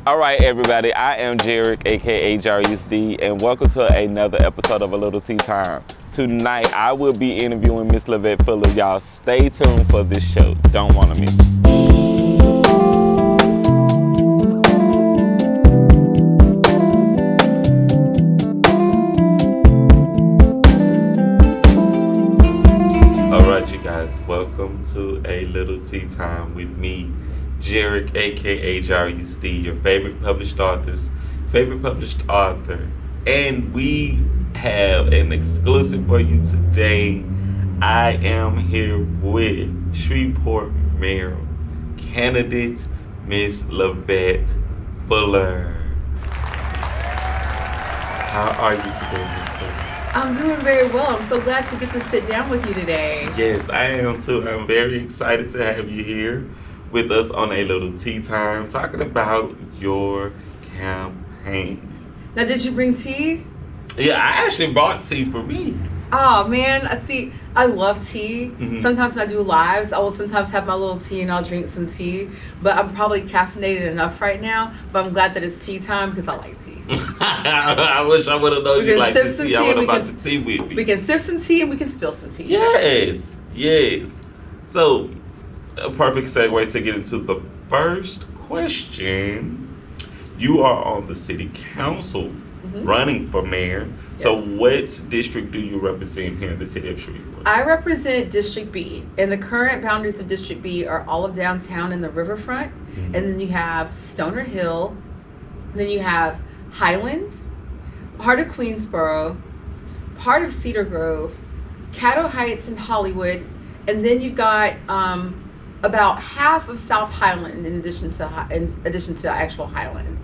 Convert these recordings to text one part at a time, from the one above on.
All right, everybody, I am Jarek, aka JarusD, and welcome to another episode of A Lil Tea Time. Tonight, I will be interviewing Miss Levette Fuller. Y'all stay tuned for this show. Don't want to miss it. All right, you guys, welcome to A Lil Tea Time with me, Jarek, aka JarusD, your favorite published author, and we have an exclusive for you today. I am here with Shreveport Mayor candidate Miss Levette Fuller. How are you today, Miss Fuller? I'm doing very well. I'm so glad to get to sit down with you today. Yes, I am too. I'm very excited to have you here with us on A Lil Tea Time, talking about your campaign. Now, did you bring tea? Yeah, I actually bought tea for me. Oh man, I love tea. Mm-hmm. Sometimes when I do lives, I will sometimes have my little tea and I'll drink some tea. But I'm probably caffeinated enough right now. But I'm glad that it's tea time because I like tea. I wish I would have known you like the tea. I would have bought the tea with me. We can sip some tea and we can spill some tea. Yes. So, a perfect segue to get into the first question. You are on the city council running for mayor. Yes. So what district do you represent here in the city of Shreveport? I represent District B, and the current boundaries of District B are all of downtown and the riverfront, and then you have Stoner Hill, then you have Highland, part of Queensboro, part of Cedar Grove, Caddo Heights and Hollywood, and then you've got about half of South Highland in addition to actual Highland,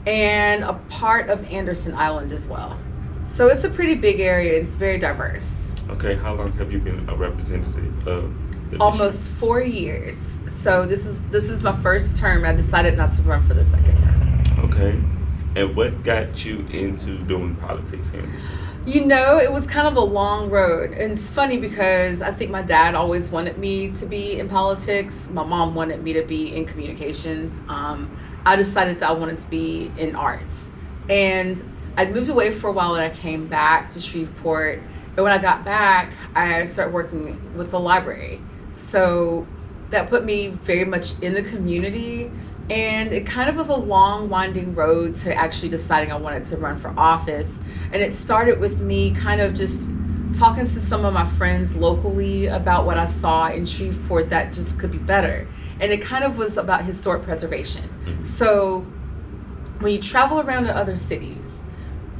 and a part of Anderson Island as well. So it's a pretty big area. It's very diverse. Okay, how long have you been a representative of the Almost district? 4 years. So this is my first term. I decided not to run for the second term. Okay, and what got you into doing politics here in the city? You know, it was kind of a long road. And it's funny because I think my dad always wanted me to be in politics. My mom wanted me to be in communications. I decided that I wanted to be in arts. And I'd moved away for a while and I came back to Shreveport. And when I got back, I started working with the library. So that put me very much in the community. And it kind of was a long, winding road to actually deciding I wanted to run for office. And it started with me kind of just talking to some of my friends locally about what I saw in Shreveport that just could be better. And it kind of was about historic preservation. So when you travel around to other cities,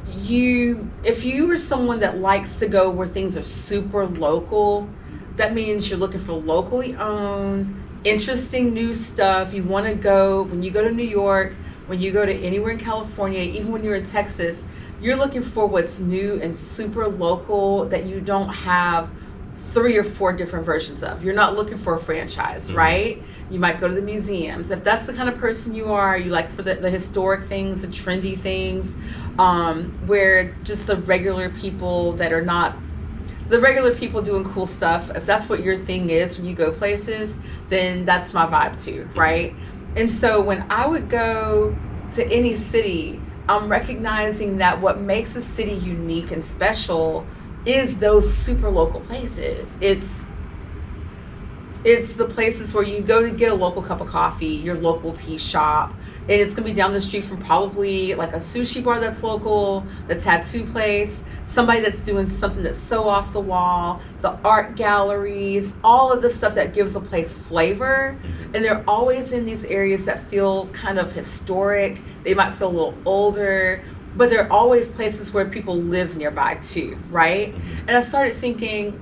if you are someone that likes to go where things are super local, that means you're looking for locally owned, interesting new stuff. You want to go, when you go to New York, when you go to anywhere in California, even when you're in Texas, you're looking for what's new and super local that you don't have 3 or 4 different versions of. You're not looking for a franchise, right? You might go to the museums. If that's the kind of person you are, you like for the historic things, the trendy things, where just the regular people that are not the regular people doing cool stuff, if that's what your thing is when you go places, then that's my vibe too, right? And so when I would go to any city, I'm recognizing that what makes a city unique and special is those super local places. It's the places where you go to get a local cup of coffee, your local tea shop, and it's gonna be down the street from probably like a sushi bar that's local, the tattoo place, somebody that's doing something that's so off the wall, the art galleries, all of the stuff that gives a place flavor. And they're always in these areas that feel kind of historic. They might feel a little older, but they're always places where people live nearby too, right? And I started thinking,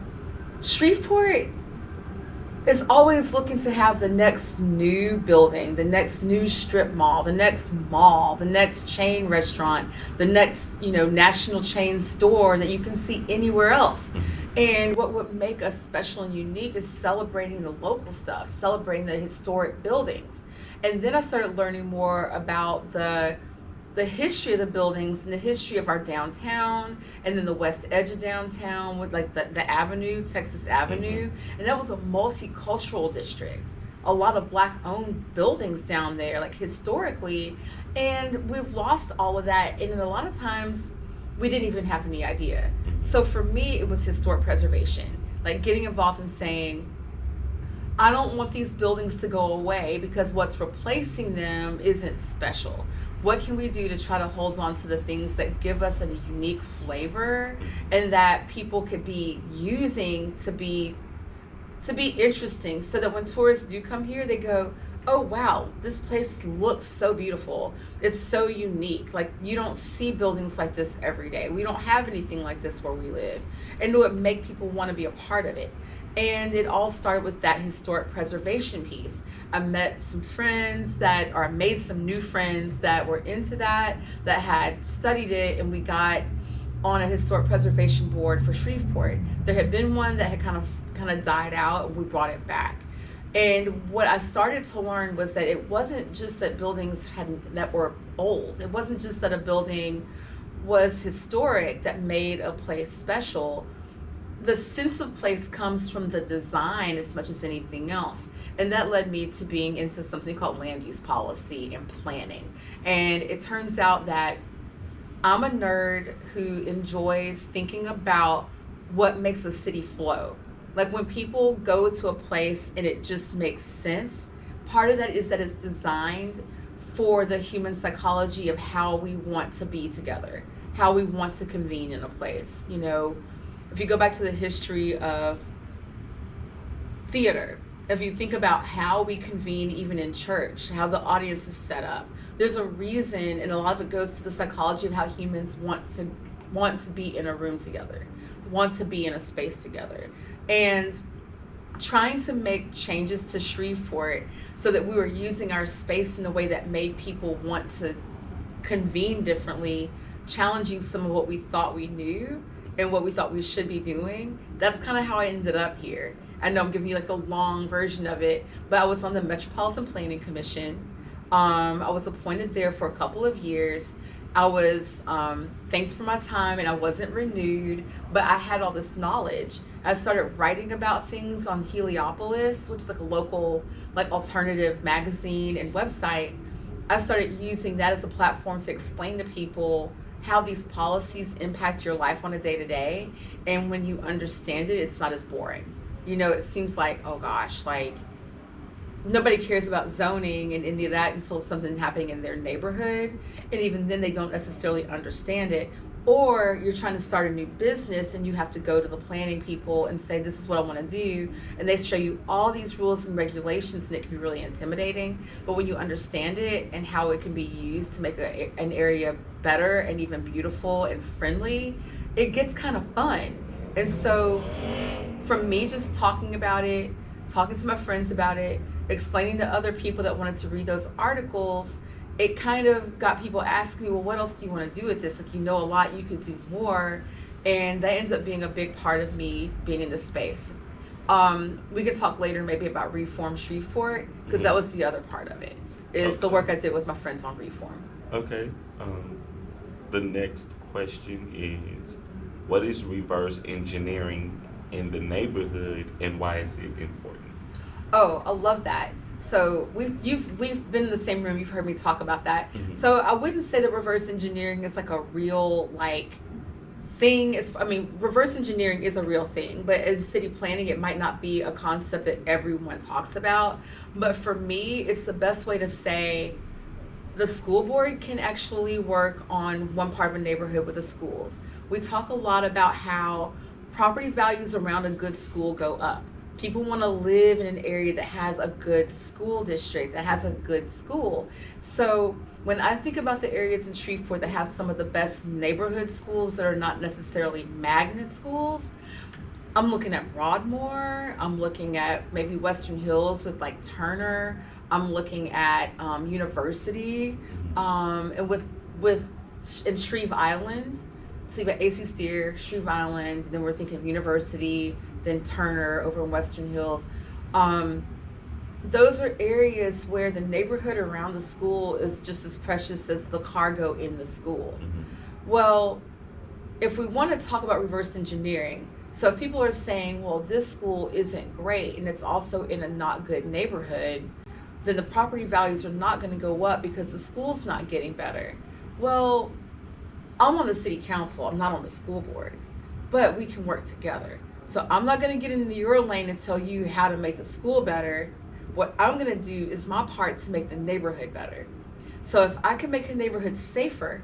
Shreveport is always looking to have the next new building, the next new strip mall, the next chain restaurant, the next, national chain store that you can see anywhere else. And what would make us special and unique is celebrating the local stuff, celebrating the historic buildings. And then I started learning more about the history of the buildings and the history of our downtown, and then the west edge of downtown with like the avenue, Texas Avenue. And that was a multicultural district. A lot of Black owned buildings down there, like historically. And we've lost all of that. And a lot of times we didn't even have any idea. So for me, it was historic preservation, like getting involved in saying, I don't want these buildings to go away because what's replacing them isn't special. What can we do to try to hold on to the things that give us a unique flavor and that people could be using to be interesting, so that when tourists do come here, they go, oh wow, this place looks so beautiful. It's so unique. Like, you don't see buildings like this every day. We don't have anything like this where we live. And it would make people want to be a part of it. And it all started with that historic preservation piece. I met some friends or made some new friends that were into that had studied it, and we got on a historic preservation board for Shreveport. There had been one that had kind of died out, and we brought it back. And what I started to learn was that it wasn't just that buildings that were old. It wasn't just that a building was historic that made a place special. The sense of place comes from the design as much as anything else. And that led me to being into something called land use policy and planning. And it turns out that I'm a nerd who enjoys thinking about what makes a city flow. Like, when people go to a place and it just makes sense, part of that is that it's designed for the human psychology of how we want to be together, how we want to convene in a place. You know, if you go back to the history of theater, if you think about how we convene even in church, how the audience is set up, there's a reason, and a lot of it goes to the psychology of how humans want to be in a room together, want to be in a space together. And trying to make changes to Shreveport so that we were using our space in a way that made people want to convene differently, challenging some of what we thought we knew and what we thought we should be doing. That's kind of how I ended up here. I know I'm giving you like the long version of it, but I was on the Metropolitan Planning Commission. I was appointed there for a couple of years. I was thanked for my time, and I wasn't renewed, but I had all this knowledge. I started writing about things on Heliopolis, which is like a local, like, alternative magazine and website. I started using that as a platform to explain to people how these policies impact your life on a day-to-day. And when you understand it, it's not as boring. You know, it seems like, oh gosh, like, nobody cares about zoning and any of that until something's happening in their neighborhood. And even then, they don't necessarily understand it. Or you're trying to start a new business and you have to go to the planning people and say, this is what I want to do. And they show you all these rules and regulations, and it can be really intimidating. But when you understand it and how it can be used to make an area better and even beautiful and friendly, it gets kind of fun. And so from me just talking about it, talking to my friends about it, explaining to other people that wanted to read those articles, it kind of got people asking me, well, what else do you want to do with this? Like, you know a lot, you could do more. And that ends up being a big part of me being in this space. We could talk later maybe about Reform Shreveport, because that was the other part of it, is the work I did with my friends on Reform. Okay. The next question is, what is reverse engineering in the neighborhood, and why is it important? Oh, I love that. So we've been in the same room. You've heard me talk about that. So I wouldn't say that reverse engineering is like a real thing. Reverse engineering is a real thing, but in city planning, it might not be a concept that everyone talks about. But for me, it's the best way to say the school board can actually work on one part of a neighborhood with the schools. We talk a lot about how property values around a good school go up. People want to live in an area that has a good school district, that has a good school. So when I think about the areas in Shreveport that have some of the best neighborhood schools that are not necessarily magnet schools, I'm looking at Broadmoor, I'm looking at maybe Western Hills with like Turner, I'm looking at University, and in Shreve Island. So you've got AC Steer, Shreve Island, then we're thinking of University, then Turner over in Western Hills. Those are areas where the neighborhood around the school is just as precious as the cargo in the school. Well, if we want to talk about reverse engineering, so if people are saying, well, this school isn't great and it's also in a not good neighborhood, then the property values are not going to go up because the school's not getting better. Well, I'm on the city council, I'm not on the school board, but we can work together. So I'm not going to get into your lane and tell you how to make the school better. What I'm going to do is my part to make the neighborhood better. So if I can make a neighborhood safer,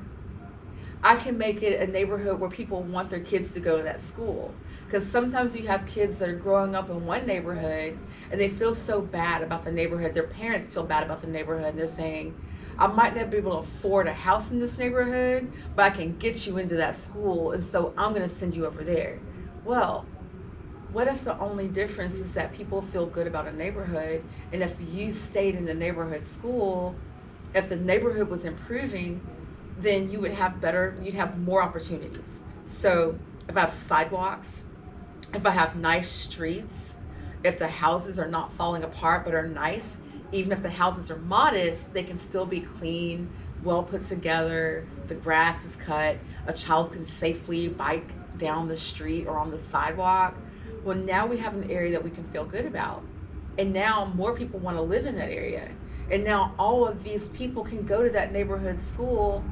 I can make it a neighborhood where people want their kids to go to that school. Because sometimes you have kids that are growing up in one neighborhood and they feel so bad about the neighborhood. Their parents feel bad about the neighborhood and they're saying, I might not be able to afford a house in this neighborhood, but I can get you into that school, and so I'm going to send you over there. Well, what if the only difference is that people feel good about a neighborhood, and if you stayed in the neighborhood school, if the neighborhood was improving, then you'd have more opportunities. So if I have sidewalks, if I have nice streets, if the houses are not falling apart but are nice, even if the houses are modest, they can still be clean, well put together, the grass is cut, a child can safely bike down the street or on the sidewalk. Well, now we have an area that we can feel good about. And now more people want to live in that area. And now all of these people can go to that neighborhood school.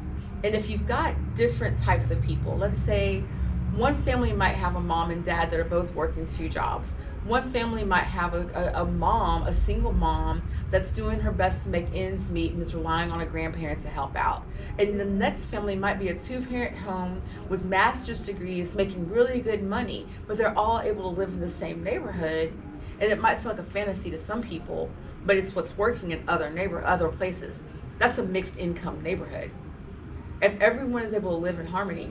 And if you've got different types of people, let's say one family might have a mom and dad that are both working 2 jobs. One family might have a mom, a single mom, that's doing her best to make ends meet and is relying on a grandparent to help out. And the next family might be a 2-parent home with master's degrees making really good money, but they're all able to live in the same neighborhood. And it might sound like a fantasy to some people, but it's what's working in other places. That's a mixed income neighborhood. If everyone is able to live in harmony,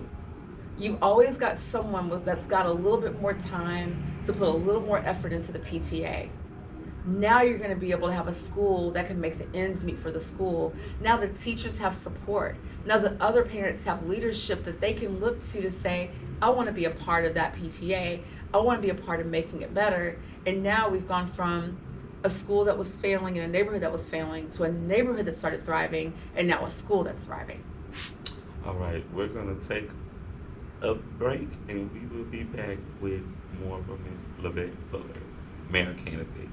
you've always got someone that's got a little bit more time to put a little more effort into the PTA. Now you're going to be able to have a school that can make the ends meet for the school. Now the teachers have support. Now the other parents have leadership that they can look to say, I want to be a part of that PTA. I want to be a part of making it better. And now we've gone from a school that was failing in a neighborhood that was failing to a neighborhood that started thriving, and now a school that's thriving. All right, we're going to take a break, and we will be back with more from Ms. Levette Fuller, mayor candidate.